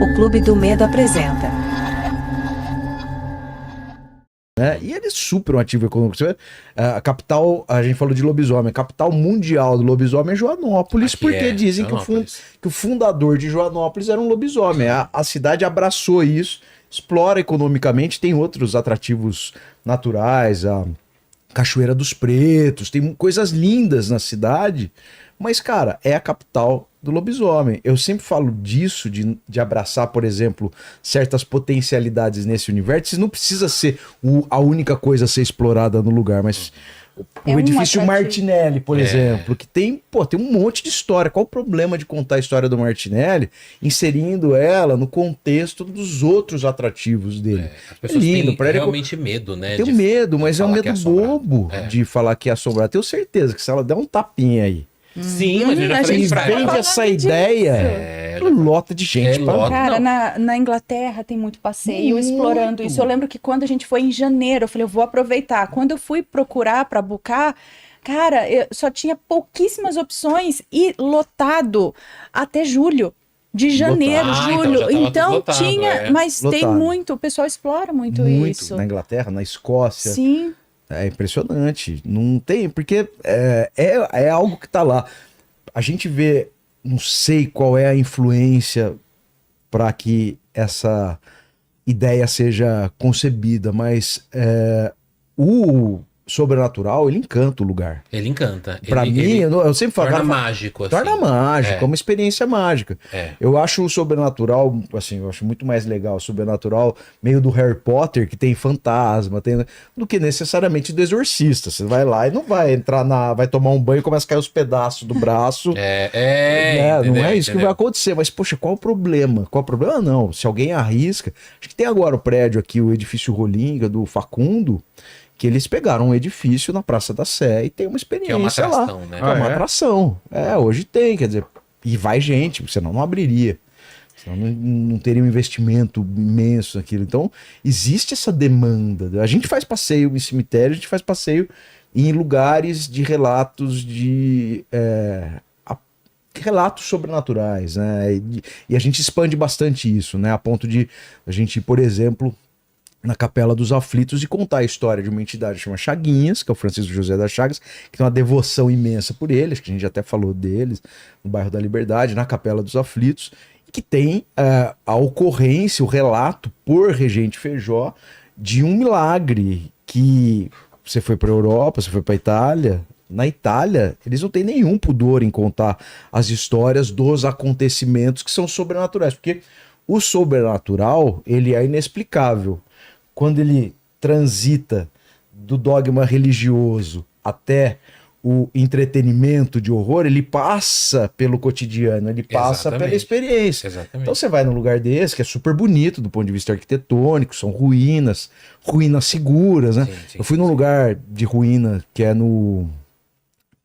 O Clube do Medo apresenta. E ele é super um ativo econômico. A capital, a gente falou de lobisomem, a capital mundial do lobisomem é Joanópolis, Aqui porque é dizem Joanópolis. que o fundador de Joanópolis era um lobisomem. A cidade abraçou isso, explora economicamente, tem outros atrativos naturais, a Cachoeira dos Pretos, tem coisas lindas na cidade, mas, cara, é a capital do lobisomem. Eu sempre falo disso, de abraçar, por exemplo, certas potencialidades nesse universo. Não precisa ser a única coisa a ser explorada no lugar, mas o edifício Martinelli, por exemplo, que tem um monte de história. Qual o problema de contar a história do Martinelli, inserindo ela no contexto dos outros atrativos dele? As pessoas lindo, têm realmente medo, né? Tem medo, mas é um medo bobo É. de falar que é assombrado. Tenho certeza que se ela der um tapinha aí, Sim, mas eu já e falei pra vende ela. essa ideia, lota de gente. lota. Cara, Não. na Inglaterra tem muito passeio Muito. explorando isso. Eu lembro que quando a gente foi em janeiro, eu falei, eu vou aproveitar. Quando eu fui procurar para bucar, cara, só tinha pouquíssimas opções e lotado até julho. De janeiro, Ah, então julho. já tava Então, tudo lotado, tinha, mas tem Lotado. muito, o pessoal explora muito isso. Na Inglaterra, na Escócia. Sim. É impressionante. Não tem, porque é algo que tá lá. A gente vê, não sei qual é a influência para que essa ideia seja concebida, mas o sobrenatural, ele encanta o lugar. Ele encanta. Pra mim, eu sempre falo... Torna cara, mágico, assim. torna mágico, é uma experiência mágica. É. Eu acho o sobrenatural, assim, eu acho muito mais legal o sobrenatural meio do Harry Potter, que tem fantasma, do que necessariamente do Exorcista. Você vai lá e não vai entrar vai tomar um banho e começa a cair os pedaços do braço. Entendeu? Não é isso que vai acontecer. Mas, poxa, qual o problema? Qual o problema? Não, se alguém arrisca... Acho que tem agora o prédio aqui, o edifício Rolinga, do Facundo, que eles pegaram um edifício na Praça da Sé e tem uma experiência Que é uma atração, lá. né? É uma atração. Hoje tem, quer dizer, e vai gente, senão não abriria. Senão não teria um investimento imenso naquilo. Então, existe essa demanda. A gente faz passeio em cemitério, a gente faz passeio em lugares de relatos relatos sobrenaturais, né? E a gente expande bastante isso, né? A ponto de a gente, por exemplo, na Capela dos Aflitos e contar a história de uma entidade que chama Chaguinhas, que é o Francisco José das Chagas, que tem uma devoção imensa por ele, acho que a gente até falou deles, no bairro da Liberdade, na Capela dos Aflitos, e que tem a ocorrência, o relato por Regente Feijó de um milagre que você foi para a Europa, você foi para a Itália. Na Itália, eles não têm nenhum pudor em contar as histórias dos acontecimentos que são sobrenaturais, porque o sobrenatural, ele é inexplicável. Quando ele transita do dogma religioso até o entretenimento de horror, ele passa pelo cotidiano, ele passa pela experiência. Exatamente. Então você vai num lugar desse, que é super bonito do ponto de vista arquitetônico, são ruínas seguras, né? Sim, eu fui num lugar de ruína que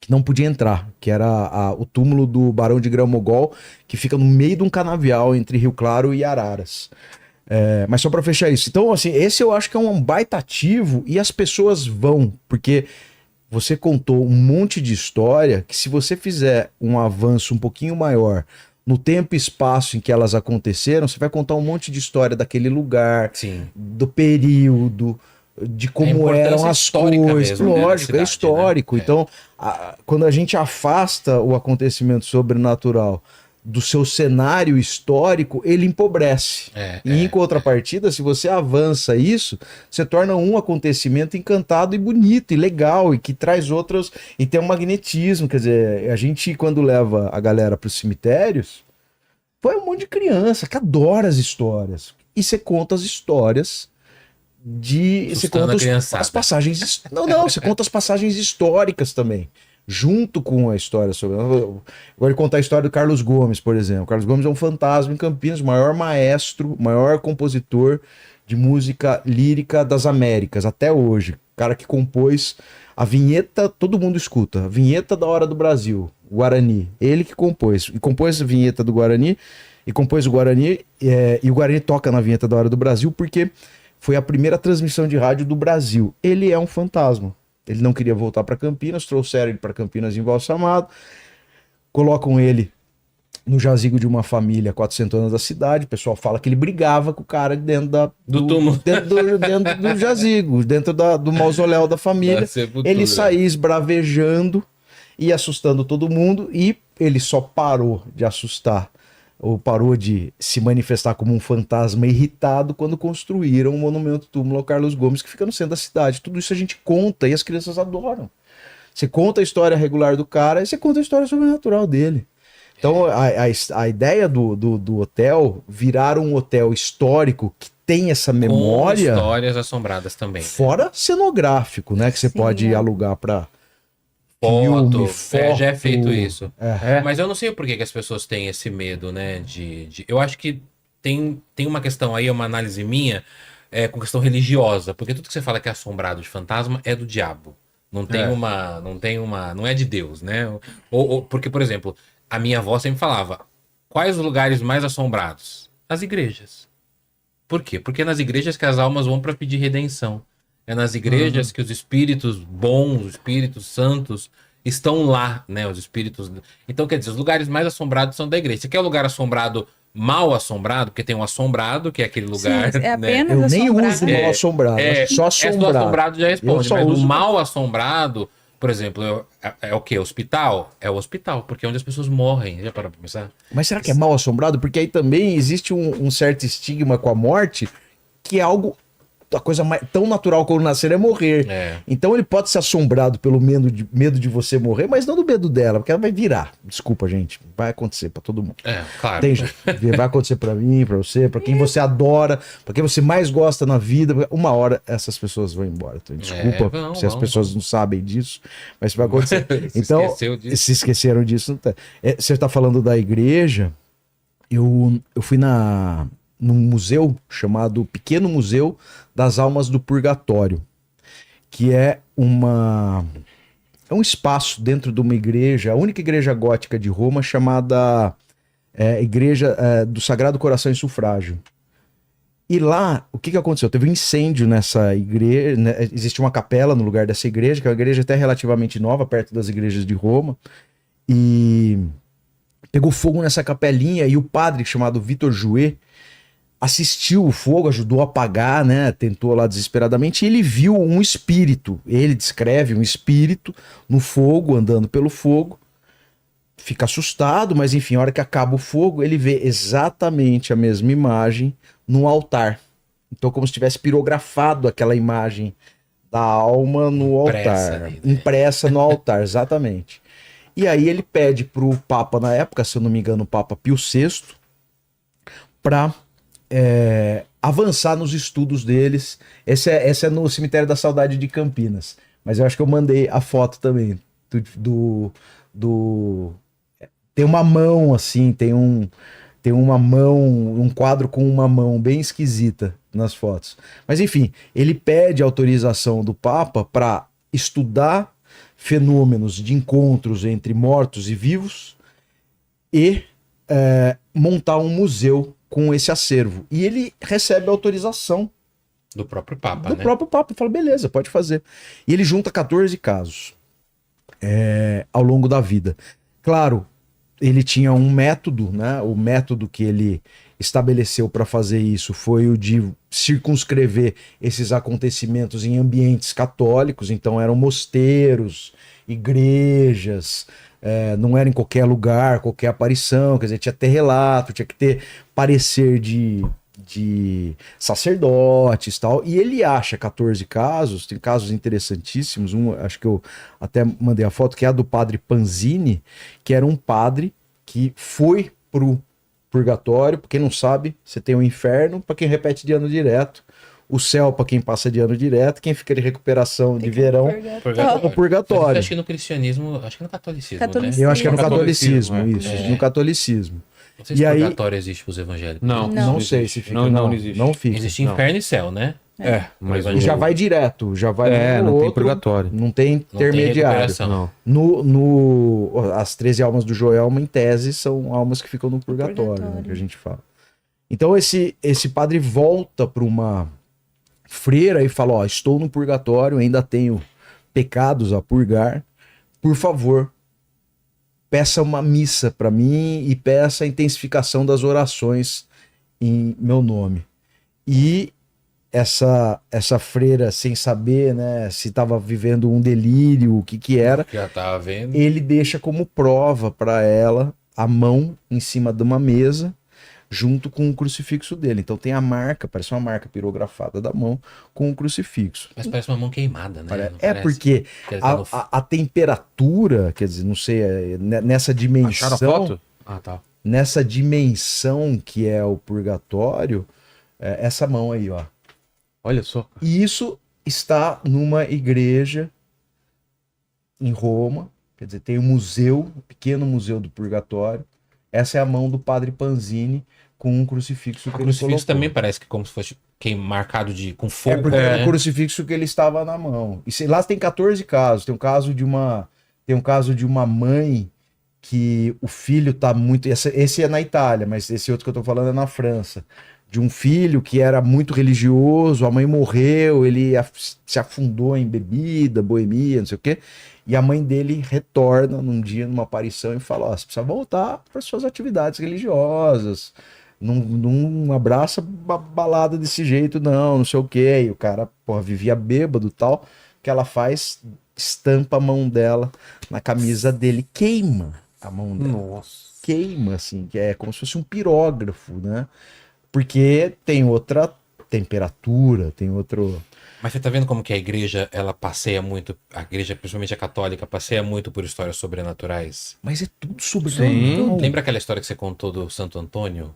que não podia entrar, que era o túmulo do Barão de Grão-Mogol, que fica no meio de um canavial entre Rio Claro e Araras. Mas só para fechar isso. Então, assim, esse eu acho que é um baita ativo e as pessoas vão, porque você contou um monte de história que se você fizer um avanço um pouquinho maior no tempo e espaço em que elas aconteceram, você vai contar um monte de história daquele lugar, Sim. do período, de como eram as coisas. Lógico, é histórico. Né? Então, quando a gente afasta o acontecimento sobrenatural do seu cenário histórico, ele empobrece. Em contrapartida, se você avança isso, você torna um acontecimento encantado e bonito e legal, e que traz outros, e tem um magnetismo. Quer dizer, a gente, quando leva a galera para os cemitérios, foi um monte de criança que adora as histórias. E você conta as histórias você conta as passagens. Você conta as passagens históricas também. Junto com a história sobre. Eu gosto de contar a história do Carlos Gomes, por exemplo. Carlos Gomes é um fantasma em Campinas, o maior maestro, maior compositor de música lírica das Américas, até hoje. O cara que compôs a vinheta, todo mundo escuta, a vinheta da Hora do Brasil, Guarani. Ele que compôs. E compôs a vinheta do Guarani, e compôs o Guarani, e o Guarani toca na vinheta da Hora do Brasil, porque foi a primeira transmissão de rádio do Brasil. Ele é um fantasma. Ele não queria voltar para Campinas, trouxeram ele para Campinas embalsamado, colocam ele no jazigo de uma família 400 anos da cidade. O pessoal fala que ele brigava com o cara dentro Do túmulo. dentro do jazigo, dentro do mausoléu da família. Da sepultura. Ele saía esbravejando e assustando todo mundo, e ele só parou de assustar ou parou de se manifestar como um fantasma irritado quando construíram o monumento túmulo ao Carlos Gomes, que fica no centro da cidade. Tudo isso a gente conta e as crianças adoram. Você conta a história regular do cara e você conta a história sobrenatural dele. Então a ideia do hotel virar um hotel histórico que tem essa memória... Com histórias assombradas também. Fora cenográfico, né? Que você pode alugar para Foto, foto. já é feito isso. É. Mas eu não sei por que as pessoas têm esse medo, né? Eu acho que tem uma questão aí, uma análise minha, com questão religiosa. Porque tudo que você fala que é assombrado de fantasma é do diabo. Não tem não é de Deus, né? Porque, por exemplo, a minha avó sempre falava, quais os lugares mais assombrados? As igrejas. Por quê? Porque é nas igrejas que as almas vão para pedir redenção. É nas igrejas que os espíritos bons, os espíritos santos estão lá, né? Os espíritos... Então, quer dizer, os lugares mais assombrados são da igreja. Você quer um lugar assombrado, mal assombrado, porque tem um assombrado, que é aquele lugar... Sim, é né? apenas Eu nem assombrado. uso mal assombrado, só assombrado. Assombrado já responde, só mas o uso- mal assombrado, por exemplo, é o quê? Hospital? É o hospital, porque é onde as pessoas morrem. Já parou pra pensar? Mas será que é mal assombrado? Porque aí também existe um certo estigma com a morte, que é algo... A coisa tão natural como nascer é morrer. Então ele pode ser assombrado pelo medo de você morrer, mas não do medo dela, porque ela vai virar. Desculpa, gente. Vai acontecer pra todo mundo. Claro. Tem jeito. Vai acontecer pra mim, pra você, pra quem você adora, pra quem você mais gosta na vida. Uma hora essas pessoas vão embora. Então, desculpa se as pessoas não sabem disso, mas vai acontecer. Então, se esqueceram disso. Você tá falando da igreja. Eu fui num museu chamado Pequeno Museu das Almas do Purgatório, que é um espaço dentro de uma igreja, a única igreja gótica de Roma, chamada Igreja do Sagrado Coração e Sufrágio. E lá, o que aconteceu? Teve um incêndio nessa igreja, né? Existe uma capela no lugar dessa igreja, que é uma igreja até relativamente nova, perto das igrejas de Roma, e pegou fogo nessa capelinha, e o padre, chamado Vitor Jouet, assistiu o fogo, ajudou a apagar, né? Tentou lá desesperadamente, e ele viu um espírito. Ele descreve um espírito no fogo, andando pelo fogo. Fica assustado, mas enfim, a hora que acaba o fogo, ele vê exatamente a mesma imagem no altar. Então, como se tivesse pirografado aquela imagem da alma no altar. Ali, né? Impressa no altar, exatamente. E aí ele pede pro Papa na época, se eu não me engano, o Papa Pio VI, para avançar nos estudos deles. Esse é no Cemitério da Saudade de Campinas. Mas eu acho que eu mandei a foto também. Tem uma mão assim, tem uma mão, um quadro com uma mão bem esquisita nas fotos. Mas enfim, ele pede autorização do Papa para estudar fenômenos de encontros entre mortos e vivos e montar um museu com esse acervo. E ele recebe a autorização do próprio Papa, do né? próprio Papa. Fala, beleza, pode fazer. E ele junta 14 casos ao longo da vida. Claro, ele tinha um método, né? O método que ele estabeleceu para fazer isso foi o de circunscrever esses acontecimentos em ambientes católicos. Então eram mosteiros, igrejas, não era em qualquer lugar, qualquer aparição. Quer dizer, tinha que ter relato, tinha que ter parecer de sacerdotes e tal. E ele acha 14 casos, tem casos interessantíssimos. Acho que eu até mandei a foto, que é a do padre Panzini, que era um padre que foi pro purgatório. Pra quem não sabe, você tem o inferno para quem repete de ano direto, o céu para quem passa de ano direto, quem fica de recuperação de verão é o purgatório. Acho que no cristianismo, acho que no catolicismo, né? Eu acho que é no catolicismo, catolicismo, no catolicismo. Não sei se E aí- purgatório existe pros evangélicos. Não sei se fica. Não existe. Não fica. Existe inferno e céu, né? Mas E E já vai direto, já vai no não tem outro, purgatório. não tem Não tem intermediário. recuperação. Não. As 13 almas do Joelma, em tese, são almas que ficam no purgatório, né, que a gente fala. Então esse padre volta para uma freira e fala, ó, estou no purgatório, ainda tenho pecados a purgar, por favor, peça uma missa para mim e peça a intensificação das orações em meu nome. E essa freira, sem saber, né, se estava vivendo um delírio, o que era, Já tava vendo. ele deixa como prova para ela a mão em cima de uma mesa, junto com o crucifixo dele. Então tem a marca, parece uma marca pirografada da mão com o crucifixo. Mas parece uma mão queimada, né? Não É parece? porque Quer dizer, no- a temperatura, quer dizer, não sei, nessa dimensão, Acharam a foto? Ah, tá. nessa dimensão que é o purgatório, essa mão aí, ó. Olha só. E isso está numa igreja em Roma, quer dizer, tem um museu, um pequeno museu do purgatório. Essa é a mão do padre Panzini com um crucifixo O que ele crucifixo colocou. também parece que como se fosse marcado com É fogo, porque é né? o crucifixo que ele estava na mão. E lá tem 14 casos. Tem um caso de uma mãe que o filho tá muito. Esse é na Itália, mas esse outro que eu tô falando é na França. De um filho que era muito religioso, a mãe morreu, ele se afundou em bebida, boemia, não sei o quê. E a mãe dele retorna num dia, numa aparição, e fala: ó, você precisa voltar para suas atividades religiosas. Não abraça balada desse jeito, não sei o quê. E o cara, porra, vivia bêbado e tal. O que ela faz? Estampa a mão dela na camisa dele, queima a mão dela. Nossa. Queima, assim, que é como se fosse um pirógrafo, né? Porque tem outra temperatura, tem outro... Mas você tá vendo como que a igreja, ela passeia muito, a igreja, principalmente a católica, passeia muito por histórias sobrenaturais? Mas é tudo sobre Sim. Lembra aquela história que você contou do Santo Antônio?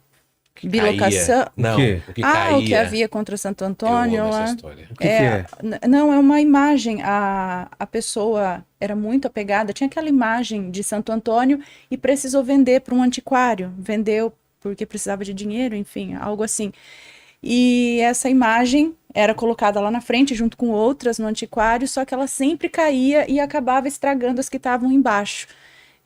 Que Bilocação. caía? Não, O quê? o que Ah, caía. o que havia contra Santo Eu Antônio amo lá. essa história. O que é? Não, é uma imagem. A pessoa era muito apegada, tinha aquela imagem de Santo Antônio e precisou vender para um antiquário. Vendeu porque precisava de dinheiro, enfim, algo assim. E essa imagem era colocada lá na frente, junto com outras no antiquário, só que ela sempre caía e acabava estragando as que estavam embaixo.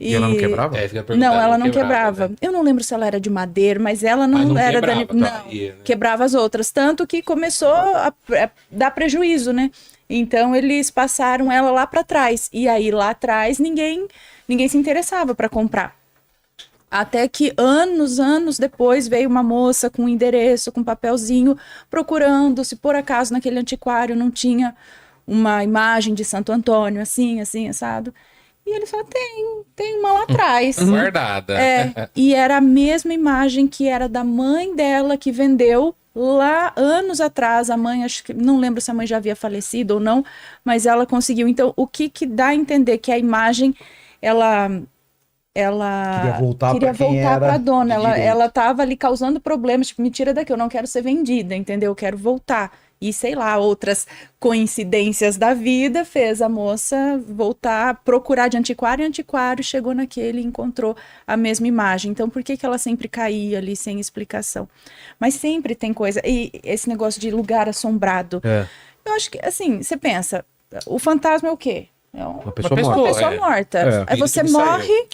E ela não quebrava? É, fica perguntando, Não, ela não quebrava. né? Eu não lembro se ela era de madeira, mas ela Mas não não era quebrava, não, caía, né? quebrava as outras, tanto que começou a dar prejuízo, né? Então eles passaram ela lá para trás e aí lá atrás ninguém se interessava para comprar. Até que anos depois veio uma moça com um endereço, com um papelzinho, procurando se por acaso naquele antiquário não tinha uma imagem de Santo Antônio, assim, assado. E ele falou, tem uma lá atrás. Guardada. É, e era a mesma imagem que era da mãe dela que vendeu lá anos atrás. A mãe, acho que não lembro se a mãe já havia falecido ou não, mas ela conseguiu. Então, o que dá a entender que a imagem, ela Queria voltar queria pra quem voltar era para a dona. de Ela direito. estava ali causando problemas, tipo, me tira daqui, eu não quero ser vendida, entendeu? Eu quero voltar. E sei lá, outras coincidências da vida fez a moça voltar, procurar de antiquário, e antiquário chegou naquele e encontrou a mesma imagem. Então, por que ela sempre caía ali sem explicação? Mas sempre tem coisa. E esse negócio de lugar assombrado. É. Eu acho que, assim, você pensa, o fantasma é o quê? É Uma pessoa pessoa. morta. uma pessoa é. morta. É. Aí você Espírito que morre,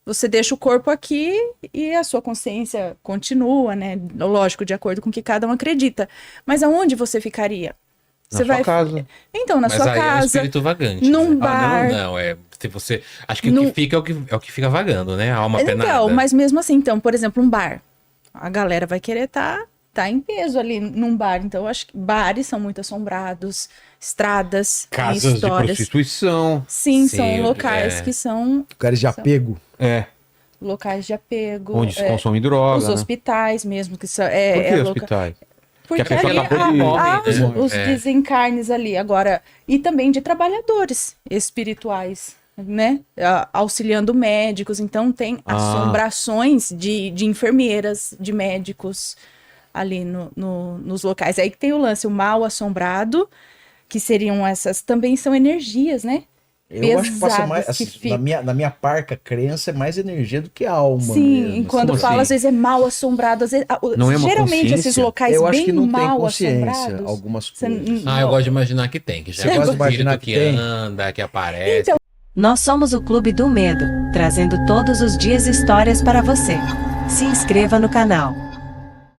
você deixa o corpo aqui e a sua consciência continua, né? Lógico, de acordo com o que cada um acredita. Mas aonde você ficaria? Na sua casa. Então, na Mas sua aí é um casa, espírito vagante. num né? bar. Não, é. Se você. Acho que o Num- que fica é o que fica vagando, né? A alma penada. Então, mas mesmo assim, então, por exemplo, um bar. A galera vai querer tá em peso ali num bar. Então, eu acho que bares são muito assombrados, estradas, tem Casas de histórias. prostituição. Sim, Sim, são locais é. que são Lugares de apego. É. locais de apego. Onde se é, consome droga. os né? hospitais mesmo, que são. Por que loca- hospitais? Porque a pessoa ali acabou de morrer, os, né? os É. desencarnes ali. Agora, e também de trabalhadores espirituais, né? Auxiliando médicos. Então, tem assombrações de enfermeiras, de médicos ali nos locais. Aí que tem o lance, o mal assombrado, que seriam essas, também são energias, né? Eu acho que passa Pesadas mais, que assim, ficam. na minha parca crença, é mais energia do que alma. Sim, mesmo, e quando Como fala, assim? às vezes é mal assombrado, às vezes, Não é uma geralmente esses consciência? locais Eu acho bem que não tem mal consciência assombrados. algumas você coisas. Eu gosto de imaginar que tem, que já Você é gosta um de imaginar espírito que que tem? anda, que aparece. Então, Nós somos o Clube do Medo, trazendo todos os dias histórias para você. Se inscreva no canal.